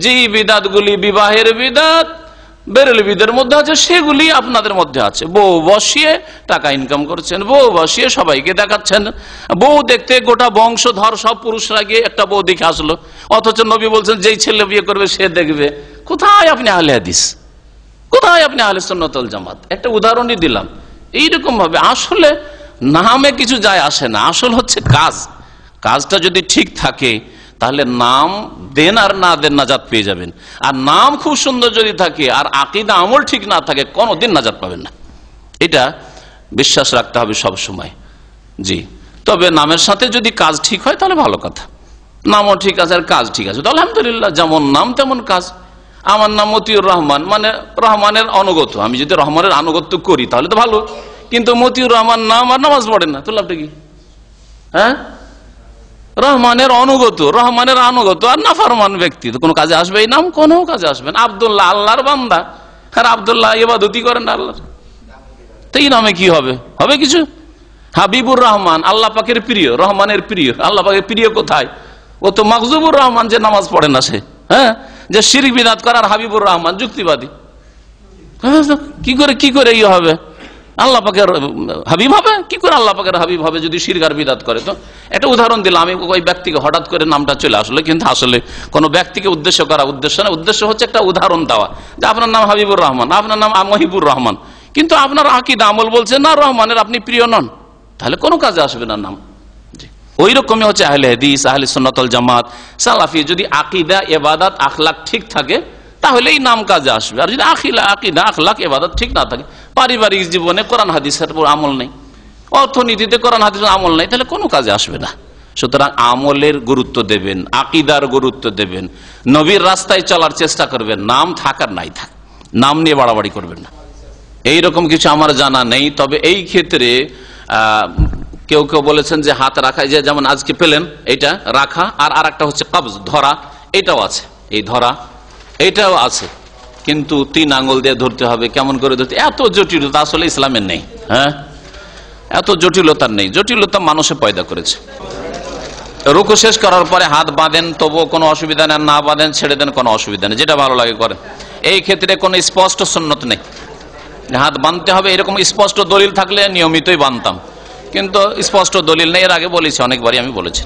যেই বিদাতগুলি বিবাহের বিদাত বেরেলবিদের মধ্যে আছে সেগুলি আপনাদের মধ্যে আছে। বউ বসিয়ে টাকা ইনকাম করছেন, বউ বসিয়ে সবাইকে দেখাচ্ছেন, বউ দেখতে গোটা বংশধর সব পুরুষরা গিয়ে একটা বউ দেখে আসলো, অথচ নবী বলছেন যেই ছেলে বিয়ে করবে সে দেখবে। কোথায় আপনি আহলে হাদিস, কোথায় আপনি আহলে সুন্নাত ওয়াল জামাত? একটা উদাহরণই দিলাম। এইরকম ভাবে আসলে নামে কিছু যায় আসে না, আসল হচ্ছে কাজ। কাজটা যদি ঠিক থাকে তাহলে নাম দেন আর না দেন নাজাত পেয়ে যাবেন। আর নাম খুব সুন্দর যদি থাকে আর আকীদা আমল ঠিক না থাকে, কোনোদিন নাজাত পাবেন না। এটা বিশ্বাস রাখতে হবে সব সময়। জি, তবে নামের সাথে যদি কাজ ঠিক হয় তাহলে ভালো কথা। নামও ঠিক আছে আর কাজ ঠিক আছে তো আলহামদুলিল্লাহ, যেমন নাম তেমন কাজ। আমার নাম মতিউর রহমান, মানে রহমানের অনুগত। আমি যদি রহমানের আনুগত্য করি তাহলে তো ভালো, কিন্তু মতিউর রহমান নাম আর নামাজ পড়ে না, তো লাভটা কি? হ্যাঁ, রহমানের অনুগত, রহমানের আনুগত আর নাফরমান ব্যক্তি, তো কোনো কাজে আসবে এই নাম? কোনো কাজে আসবে না। আব্দুল্লাহ আল্লাহর বান্দা, আর আব্দুল্লাহ ইবাদতই করেন আল্লাহর, তো এই নামে কি হবে? হবে কিছু? হাবিবুর রহমান আল্লাহ পাকের প্রিয়, রহমানের প্রিয়। আল্লাহ পাকের প্রিয় কোথায়? ও তো মাকজুবুর রহমান, যে নামাজ পড়ে না সে, হ্যাঁ, যে শিরক বিদআত করার হাবিবুর রহমান যুক্তিবাদী। কি করে ইয়ে হবে? আল্লাহ পাকের হাবিব হবে কি করে? আল্লাহ পাকের হাবিব হবে যদি শিরক আর বিদআত করে? তো একটা উদাহরণ দিলাম আমি, ওই ব্যক্তিকে হঠাৎ করে নামটা চলে আসলো, কিন্তু আসলে কোনো ব্যক্তিকে উদ্দেশ্য করা উদ্দেশ্য না, উদ্দেশ্য হচ্ছে একটা উদাহরণ দেওয়া যে আপনার নাম হাবিবুর রহমান, আপনার নাম মহিবুর রহমান, কিন্তু আপনার আকীদা আমল বলছে না রহমানের আপনি প্রিয় নন, তাহলে কোনো কাজে আসবে না নাম। ওই রকমই হচ্ছে আহলে হাদিস, আহলে সুন্নাত ওয়াল জামাত, সালাফি। যদি আকীদা, ইবাদত, আখলাক ঠিক থাকে তাহলে এই নাম কাজে আসবে। আর যদি আকীদা, আখলাক, ইবাদত ঠিক না থাকে, পারিবারিক জীবনে কোরআন হাদিসের উপর আমল নেই, অর্থনীতিতে কোরআন হাদিসের আমল নেই, তাহলে কোনো কাজে আসবে না। সুতরাং আমলের গুরুত্ব দেবেন, আকীদার গুরুত্ব দেবেন, নবীর রাস্তায় চলার চেষ্টা করবেন। নাম থাকার নাই থাক, নাম নিয়ে বাড়াবাড়ি করবেন না। এইরকম কিছু আমার জানা নেই। তবে এই ক্ষেত্রে কেউ কেউ বলেছেন যে হাত রাখা, যে যেমন আজকে পেলেন এটা রাখা, আর একটা হচ্ছে কবজ ধরা, এটাও আছে। এই ধরা এটাও আছে, কিন্তু 3 আঙ্গুল দিয়ে ধরতে হবে। কেমন করে ধরতে? এত জটিলতা আসলে ইসলামের নেই। হ্যাঁ, এত জটিলতার নেই। জটিলতা মানুষে পয়দা করেছে। রুকু শেষ করার পরে হাত বাঁধেন, তবুও কোনো অসুবিধা নেই। না বাঁধেন, ছেড়ে দেন, কোনো অসুবিধা নেই। যেটা ভালো লাগে করেন। এই ক্ষেত্রে কোনো স্পষ্ট সুন্নত নেই, হাত বাঁধতে হবে এরকম স্পষ্ট দলিল থাকলে নিয়মিতই বাঁধতাম, কিন্তু স্পষ্ট দলিল নেই। এর আগে বলেছি, অনেকবারই আমি বলেছি।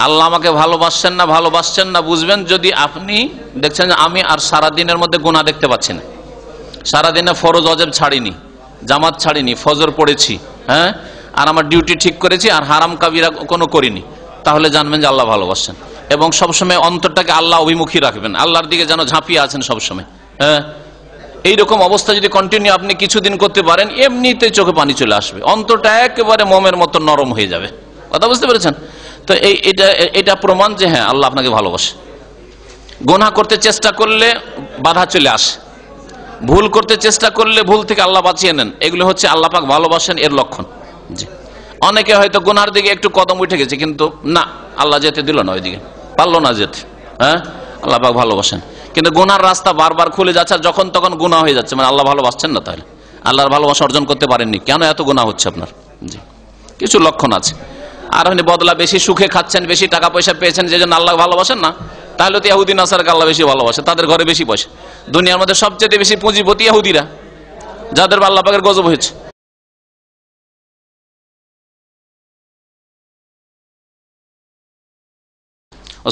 আল্লাহ আমাকে ভালোবাসছেন না ভালোবাসছেন না বুঝবেন যদি আপনি দেখছেন যে আমি আর সারাদিনের মধ্যে গুনাহ দেখতে পাচ্ছি না, সারাদিনে ফরজ অজেব ছাড়িনি, জামাত ছাড়িনি, ফজর পড়েছি, হ্যাঁ, আর আমার ডিউটি ঠিক করেছি, আর হারাম কাবিরা কোনো করিনি, তাহলে জানবেন যে আল্লাহ ভালোবাসছেন। এবং সবসময় অন্তরটাকে আল্লাহ অভিমুখী রাখবেন, আল্লাহর দিকে যেন ঝাঁপিয়ে আছেন সবসময়। হ্যাঁ, এইরকম অবস্থা যদি কন্টিনিউ আপনি কিছুদিন করতে পারেন, এমনিতে চোখে পানি চলে আসবে, অন্তরটা একেবারে মোমের মতো নরম হয়ে যাবে। কথা বুঝতে পেরেছেন? তো এটা প্রমাণ যে হ্যাঁ, আল্লাহ আপনাকে ভালোবাসে। গুনাহ করতে চেষ্টা করলে বাধা চলে আসে, ভুল করতে চেষ্টা করলে ভুল থেকে আল্লাহ বাঁচিয়ে নেন। এগুলো হচ্ছে আল্লাহ পাক ভালোবাসেন এর লক্ষণ। জি, অনেকে হয়তো গুনার দিকে একটু কদম উঠে গেছে, কিন্তু না, আল্লাহ যেতে দিল না, ওইদিকে পারলো না যেতে। হ্যাঁ, আল্লাহ পাক ভালোবাসেন, কিন্তু গুনার রাস্তা বারবার খুলে যাচ্ছে, আর যখন তখন গুনাহ হয়ে যাচ্ছে, মানে আল্লাহ ভালোবাসছেন না। তাহলে আল্লাহর ভালোবাসা অর্জন করতে পারেননি, কেন এত গুনাহ হচ্ছে আপনার? জি, কিছু লক্ষণ আছে। আর আপনি বদলা বেশি সুখে খাচ্ছেন, বেশি টাকা পয়সা পেয়েছেন, যে জন্য আল্লাহ ভালোবাসেন না, তাহলে তো ইহুদি নাসারকে আল্লাহ বেশি ভালোবাসে, তাদের ঘরে বেশি পয়সা। দুনিয়ার মধ্যে সবচেয়ে বেশি পুঁজিপতি ইহুদিরা, যাদের আল্লাহ পাকের গজব হয়েছে।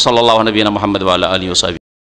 সাল্লাল্লাহু আলাইহি ওয়া সাল্লাম মুহাম্মদ ওয়া আলা আলিহি ওয়া সাহবিহি।